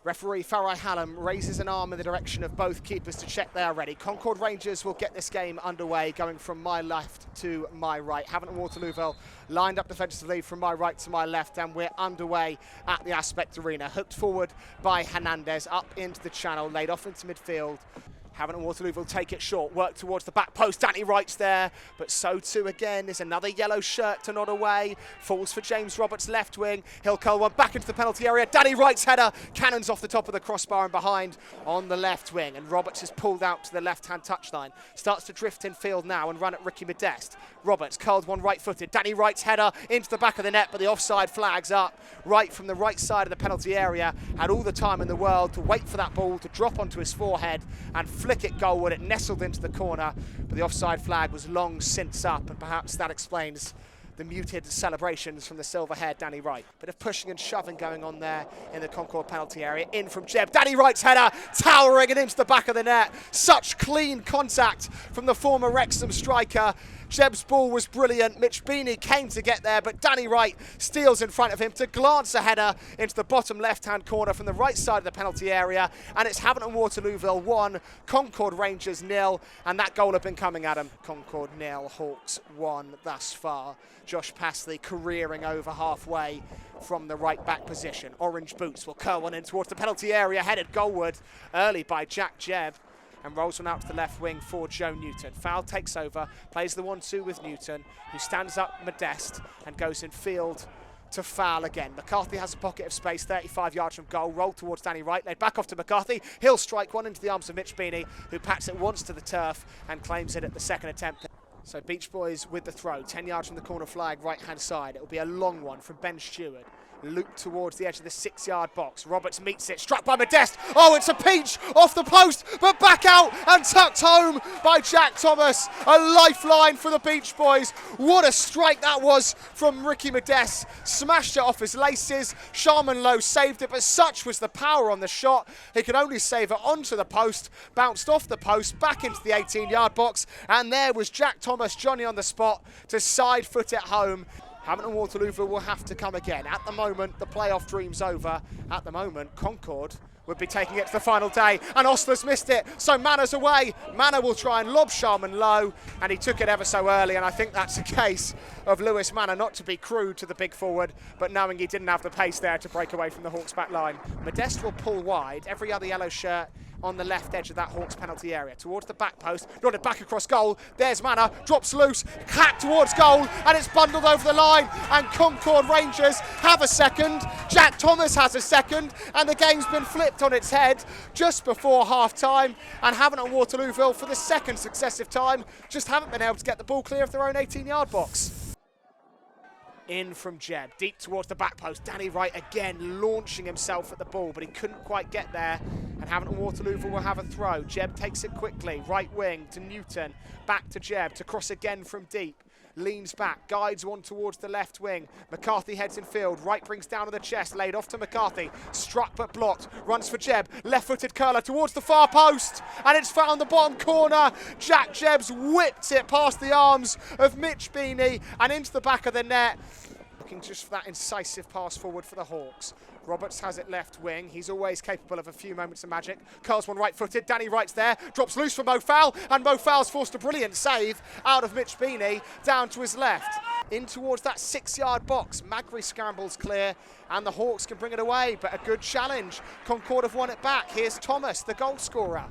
Referee Farai Hallam raises an arm in the direction of both keepers to check they are ready. Concord Rangers will get this game underway, going from my left to my right. Havant and Waterlooville lined up defensively from my right to my left, and we're underway at the Aspect Arena. Hooked forward by Hernandez, up into the channel, laid off into midfield. Havant and Waterlooville take it short, work towards the back post. Danny Wright's there, but so too again is another yellow shirt to nod away. Falls for James Roberts' left wing. He'll curl one back into the penalty area. Danny Wright's header cannons off the top of the crossbar and behind on the left wing. And Roberts is pulled out to the left-hand touchline. Starts to drift in field now and run at Ricky Modeste. Roberts curled one right-footed. Danny Wright's header into the back of the net, but the offside flag's up. Wright from the right side of the penalty area had all the time in the world to wait for that ball to drop onto his forehead and flick it goalward. It nestled into the corner, but the offside flag was long since up, and perhaps that explains the muted celebrations from the silver-haired Danny Wright. Bit of pushing and shoving going on there in the Concord penalty area. In from Jeb. Danny Wright's header towering and into the back of the net. Such clean contact from the former Wrexham striker. Jeb's ball was brilliant. Mitch Beanie came to get there, but Danny Wright steals in front of him to glance a header into the bottom left-hand corner from the right side of the penalty area. And it's Havant and Waterlooville 1, Concord Rangers 0, and that goal had been coming at him. Concord 0, Hawks 1 thus far. Josh Passley careering over halfway from the right back position. Orange boots will curl one in towards the penalty area, headed goalward early by Jack Jebb, and rolls one out to the left wing for Joe Newton. Foul takes over, plays the 1-2 with Newton, who stands up Modeste and goes in field to foul again. McCarthy has a pocket of space, 35 yards from goal, rolled towards Danny Wright, laid back off to McCarthy. He'll strike one into the arms of Mitch Beanie, who pats it once to the turf and claims it at the second attempt. So Beach Boys with the throw, 10 yards from the corner flag, right-hand side. It'll be a long one from Ben Stewart. Looped towards the edge of the 6-yard box. Roberts meets it, struck by Modeste. Oh, it's a peach off the post, but back out and tucked home by Jack Thomas. A lifeline for the Beach Boys. What a strike that was from Ricky Modeste. Smashed it off his laces. Sharman Lowe saved it, but such was the power on the shot. He could only save it onto the post, bounced off the post, back into the 18-yard box, and there was Jack Thomas, Johnny on the spot, to side foot it home. Havant and Waterlooville will have to come again. At the moment, the playoff dream's over. At the moment, Concord would be taking it to the final day, and Osler's missed it, so Mannor's away. Mannor will try and lob Sharman Lowe, and he took it ever so early, and I think that's a case of Lewis Mannor, not to be crude to the big forward, but knowing he didn't have the pace there to break away from the Hawks back line. Modeste will pull wide, every other yellow shirt on the left edge of that Hawks penalty area, towards the back post, nodded back across goal. There's Mannor, drops loose, hacked towards goal, and it's bundled over the line, and Concord Rangers have a second. Jack Thomas has a second, and the game's been flipped on its head just before half-time, and Havant and Waterlooville for the second successive time just haven't been able to get the ball clear of their own 18-yard box. In from Jebb, deep towards the back post. Danny Wright again launching himself at the ball, but he couldn't quite get there. And Havant and Waterlooville will have a throw. Jebb takes it quickly, right wing to Newton, back to Jebb to cross again from deep. Leans back, guides one towards the left wing. McCarthy heads in field. Wright brings down on the chest, laid off to McCarthy. Struck but blocked. Runs for Jebb. Left-footed curler towards the far post. And it's found the bottom corner. Jack Jebb's whipped it past the arms of Mitch Beanie and into the back of the net. Looking just for that incisive pass forward for the Hawks. Roberts has it left wing. He's always capable of a few moments of magic. Curls one right-footed. Danny Wright's there. Drops loose for Mo Fowl. And Mo Fowl's forced a brilliant save out of Mitch Beanie down to his left. In towards that 6-yard box. Magri scrambles clear. And the Hawks can bring it away. But a good challenge. Concord have won it back. Here's Thomas, the goal scorer.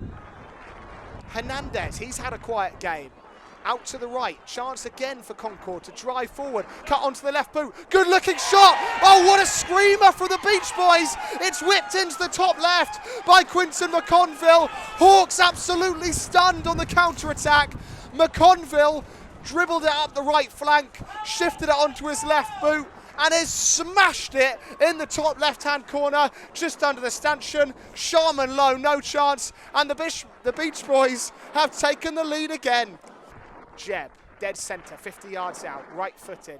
Hernandez, he's had a quiet game. Out to the right, chance again for Concord to drive forward, cut onto the left boot, good looking shot, oh what a screamer from the Beach Boys, it's whipped into the top left by Quinton McConville. Hawks absolutely stunned on the counter-attack. McConville dribbled it up the right flank, shifted it onto his left boot, and has smashed it in the top left-hand corner, just under the stanchion. Sharman Lowe, no chance, and the Beach Boys have taken the lead again. Jebb, dead centre, 50 yards out, right-footed.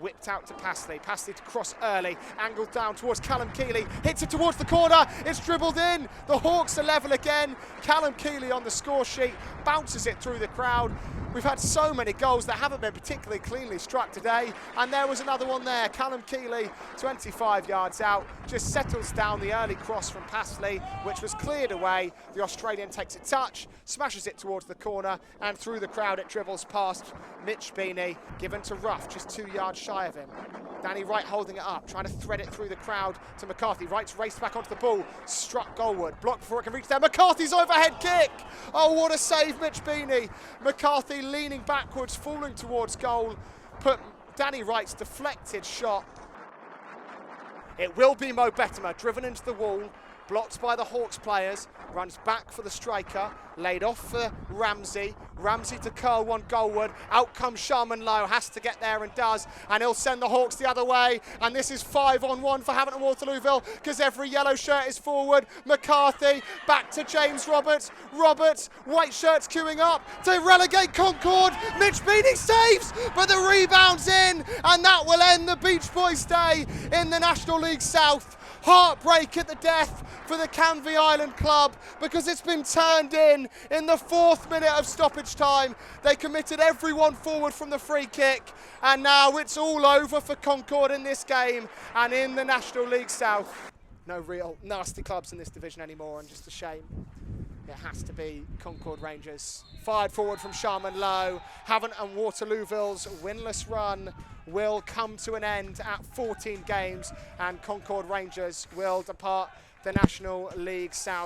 Whipped out to Passley. Passley to cross early, angled down towards Callum Keeley. Hits it towards the corner, it's dribbled in. The Hawks are level again. Callum Keeley on the score sheet, bounces it through the crowd. We've had so many goals that haven't been particularly cleanly struck today, and there was another one there. Callum Keeley, 25 yards out, just settles down the early cross from Passley, which was cleared away. The Australian takes a touch, smashes it towards the corner, and through the crowd it dribbles past Mitch Beanie, given to Ruff, just 2 yards shy of him. Danny Wright holding it up, trying to thread it through the crowd to McCarthy. Wright's raced back onto the ball, struck goalward, blocked before it can reach there. McCarthy's overhead kick! Oh, what a save, Mitch Beanie. McCarthy leaning backwards, falling towards goal, put Danny Wright's deflected shot. It will be Mo Bettimer, driven into the wall, blocked by the Hawks players, runs back for the striker, laid off for Ramsey. Ramsey to curl one goalward. Out comes Sharman Lowe, has to get there and does, and he'll send the Hawks the other way. And this is 5-on-1 for Havant and Waterlooville because every yellow shirt is forward. McCarthy back to James Roberts. Roberts, white shirts queuing up to relegate Concord. Mitch Beanie saves, but the rebound's in, and that will end the Beach Boys' day in the National League South. Heartbreak at the death for the Canvey Island club because it's been turned in the 4th minute of stoppage time. They committed everyone forward from the free kick, and now it's all over for Concord in this game and in the National League South. No real nasty clubs in this division anymore, and just a shame. It has to be Concord Rangers. Fired forward from Sharman Lowe. Havant and Waterlooville's winless run will come to an end at 14 games, and Concord Rangers will depart the National League South.